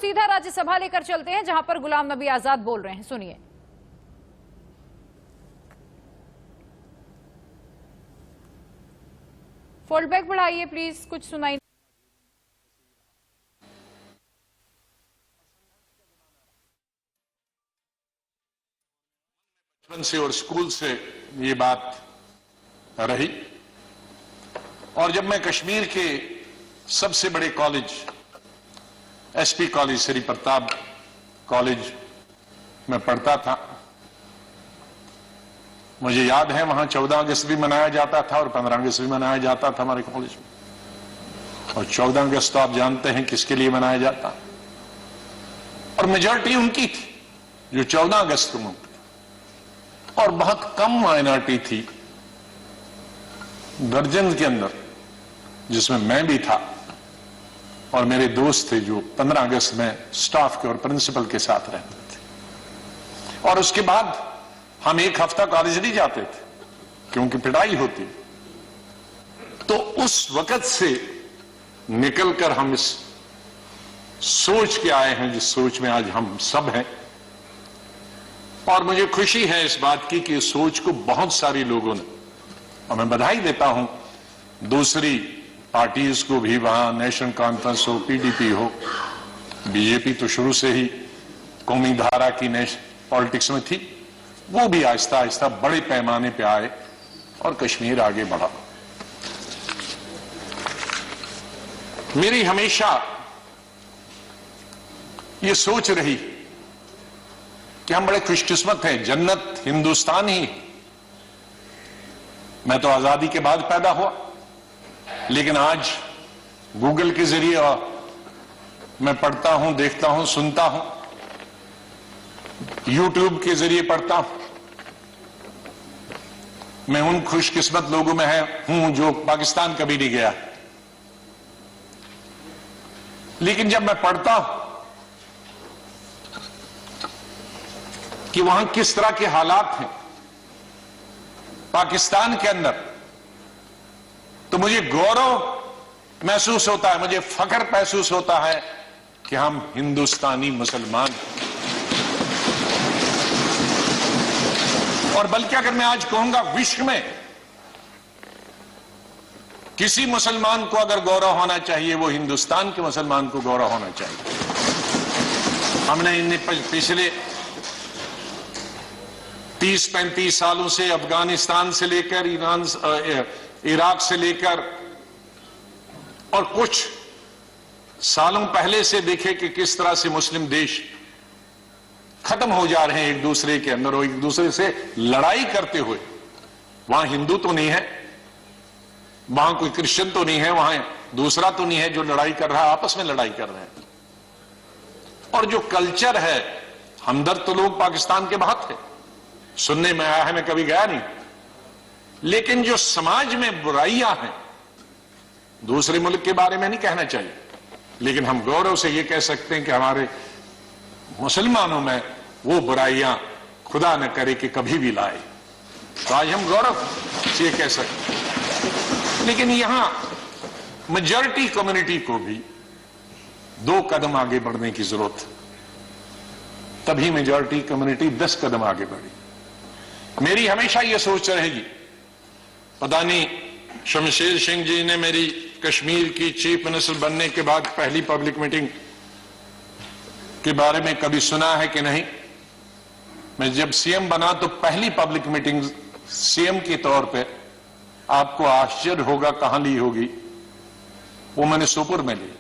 सीधा राज्यसभा लेकर चलते हैं, जहां पर गुलाम नबी आजाद बोल रहे हैं। सुनिए। फोल्ड बैक बढ़ाइए प्लीज, कुछ सुनाई। बचपन से और स्कूल से ये बात रही, और जब मैं कश्मीर के सबसे बड़े college SP college Shri Pratap college में पढ़ता था, मुझे याद है वहां 14 अगस्त भी मनाया जाता था और 15 अगस्त भी मनाया जाता था हमारे कॉलेज में। और 14 अगस्त तो आप जानते हैं किसके लिए मनाया जाता, और मेजॉरिटी उनकी थी जो 14 अगस्त को मनाते, और बहुत कम माइनॉरिटी थी दर्जन के अंदर, जिसमें मैं भी था और मेरे दोस्त थे जो 15 अगस्त में स्टाफ के और प्रिंसिपल के साथ रहते थे। और उसके बाद हम एक हफ्ता कॉलेज नहीं जाते थे क्योंकि पिटाई होती। तो उस वक्त से निकलकर हम इस सोच के आए हैं जिस सोच में आज हम सब हैं, और मुझे खुशी है इस बात की कि इस सोच को बहुत सारे लोगों ने, और मैं बधाई देता हूं दूसरी पार्टीज को भी, वहां नेशनल कॉन्फ्रेंस हो, पीडीपी हो, बीजेपी तो शुरू से ही कौमी धारा की पॉलिटिक्स में थी, वो भी आहिस्ता आहिस्ता बड़े पैमाने पे आए और कश्मीर आगे बढ़ा। मेरी हमेशा ये सोच रही कि हम बड़े खुशकिस्मत हैं, जन्नत हिंदुस्तान ही। मैं तो आजादी के बाद पैदा हुआ, लेकिन आज गूगल के जरिए मैं पढ़ता हूं, देखता हूं, सुनता हूं, यूट्यूब के जरिए पढ़ता हूं। मैं उन खुशकिस्मत लोगों में हूं जो पाकिस्तान कभी नहीं गया, लेकिन जब मैं पढ़ता हूं कि वहां किस तरह के हालात हैं पाकिस्तान के अंदर, तो मुझे गौरव महसूस होता है, मुझे फख्र महसूस होता है कि हम हिंदुस्तानी मुसलमान हैं। और बल्कि अगर मैं आज कहूंगा विश्व में किसी मुसलमान को अगर गौरव होना चाहिए, वो हिंदुस्तान के मुसलमान को गौरव होना चाहिए। हमने इन पिछले 30-35 सालों से अफगानिस्तान से लेकर इराक से लेकर और कुछ सालों पहले से देखे कि किस तरह से मुस्लिम देश खत्म हो जा रहे हैं एक दूसरे के अंदर, और एक दूसरे से लड़ाई करते हुए। वहां हिंदू तो नहीं है, वहां कोई क्रिश्चियन तो नहीं है, वहां दूसरा तो नहीं है जो लड़ाई कर रहा है, आपस में लड़ाई कर रहे हैं। और जो कल्चर है, हमदर्द तो लोग पाकिस्तान के बहुत थे, सुनने में आया है, मैं कभी गया नहीं, लेकिन जो समाज में बुराइयां हैं, दूसरे मुल्क के बारे में नहीं कहना चाहिए, लेकिन हम गौरव से ये कह सकते हैं कि हमारे मुसलमानों में वो बुराइयां खुदा न करे कि कभी भी लाए। तो आज हम गौरव से ये कह सकते हैं। लेकिन यहां मेजॉरिटी कम्युनिटी को भी 2 कदम आगे बढ़ने की जरूरत है, तभी मेजॉरिटी कम्युनिटी 10 कदम आगे बढ़ी। मेरी हमेशा यह सोच रहेगी, पता नहीं शमशेर सिंह जी ने मेरी कश्मीर की चीफ मिनिस्टर बनने के बाद पहली पब्लिक मीटिंग के बारे में कभी सुना है कि नहीं। मैं जब सीएम बना तो पहली पब्लिक मीटिंग सीएम के तौर पे, आपको आश्चर्य होगा कहां ली होगी, वो मैंने सोपुर में ली,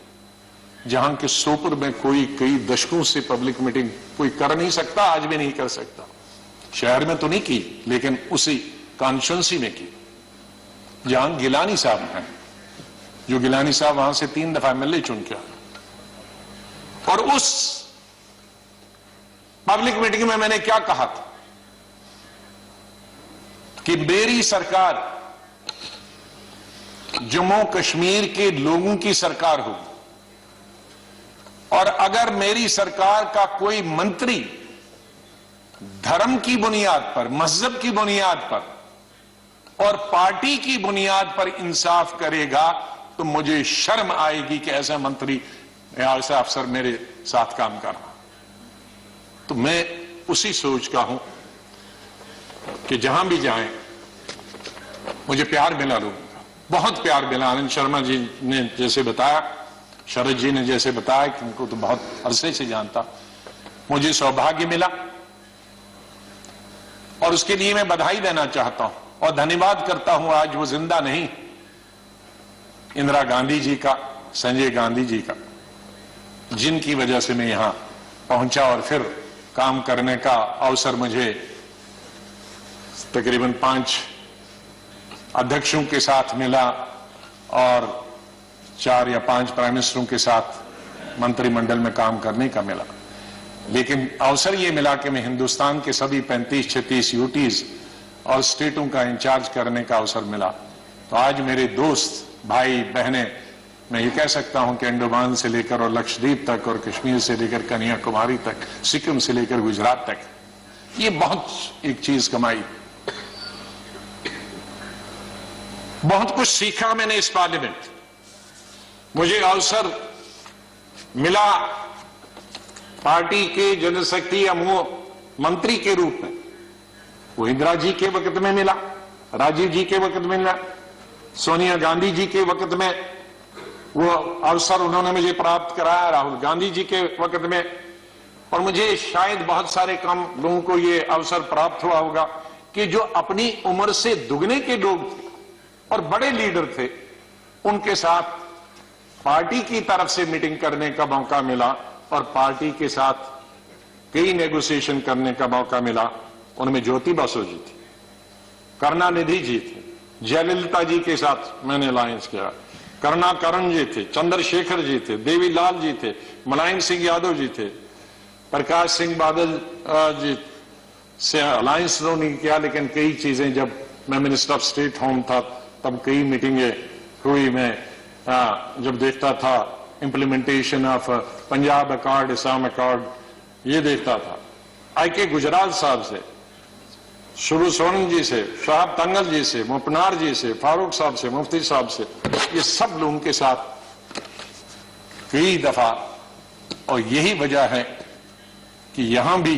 जहां के सोपुर में कोई कई दशकों से पब्लिक मीटिंग कोई कर नहीं सकता, आज भी नहीं कर सकता। शहर में तो नहीं की, लेकिन उसी कॉन्स्टिट्यूंसी में की जहां गिलानी साहब हैं, जो गिलानी साहब वहां से 3 दफा एमएलए चुन के आए। और उस पब्लिक मीटिंग में मैंने क्या कहा था कि मेरी सरकार जम्मू कश्मीर के लोगों की सरकार होगी, और अगर मेरी सरकार का कोई मंत्री धर्म की बुनियाद पर, मजहब की बुनियाद पर और पार्टी की बुनियाद पर इंसाफ करेगा, तो मुझे शर्म आएगी कि ऐसा मंत्री ऐसा अफसर मेरे साथ काम कर रहा, तो मैं उसी सोच का हूं कि जहां भी जाएं मुझे प्यार मिला लोगों का, बहुत प्यार मिला। आनंद शर्मा जी ने जैसे बताया, शरद जी ने जैसे बताया कि उनको तो बहुत अरसे से जानता, मुझे सौभाग्य मिला और उसके लिए मैं बधाई देना चाहता हूं और धन्यवाद करता हूं। आज वो जिंदा नहीं, इंदिरा गांधी जी का, संजय गांधी जी का, जिनकी वजह से मैं यहां पहुंचा और फिर काम करने का अवसर मुझे तकरीबन 5 अध्यक्षों के साथ मिला और 4 या 5 प्राइम मिनिस्टरों के साथ मंत्रिमंडल में काम करने का मिला। लेकिन अवसर ये मिला कि मैं हिंदुस्तान के सभी 35-36 यूटीज और स्टेटों का इंचार्ज करने का अवसर मिला। तो आज मेरे दोस्त, भाई बहनें, मैं ये कह सकता हूं कि अंडमान से लेकर और लक्षद्वीप तक और कश्मीर से लेकर कन्याकुमारी तक, सिक्किम से लेकर गुजरात तक, ये बहुत एक चीज कमाई, बहुत कुछ सीखा मैंने इस पार्लियामेंट। मुझे अवसर मिला पार्टी के जनशक्ति या मंत्री के रूप में, वो इंदिरा जी के वक्त में मिला, राजीव जी के वक्त में मिला, सोनिया गांधी जी के वक्त में वो अवसर उन्होंने मुझे प्राप्त कराया, राहुल गांधी जी के वक्त में, और मुझे शायद बहुत सारे कम लोगों को ये अवसर प्राप्त हुआ होगा कि जो अपनी उम्र से दुगने के लोग थे और बड़े लीडर थे, उनके साथ पार्टी की तरफ से मीटिंग करने का मौका मिला और पार्टी के साथ कई नेगोशिएशन करने का मौका मिला। उनमें ज्योति बसु जी थी, करुणानिधि जी थे, जयललिता जी के साथ मैंने अलायंस किया, करुणाकरण जी थे, चंद्रशेखर जी थे, देवीलाल जी थे, मुलायम सिंह यादव जी थे, प्रकाश सिंह बादल जी से अलायंस नहीं किया, लेकिन कई चीजें, जब मैं मिनिस्टर ऑफ स्टेट होम था तब कई मीटिंगें हुई। मैं जब देखता था implementation of Punjab accord, Assam accord, ये देखता था। आईके गुजराल साहब से, शुरू सोनम जी से, शाहब तंगल जी से, मुपनार जी से, फारूक साहब से, मुफ्ती साहब से, ये सब लोगों के साथ कई दफा, और यही वजह है कि यहां भी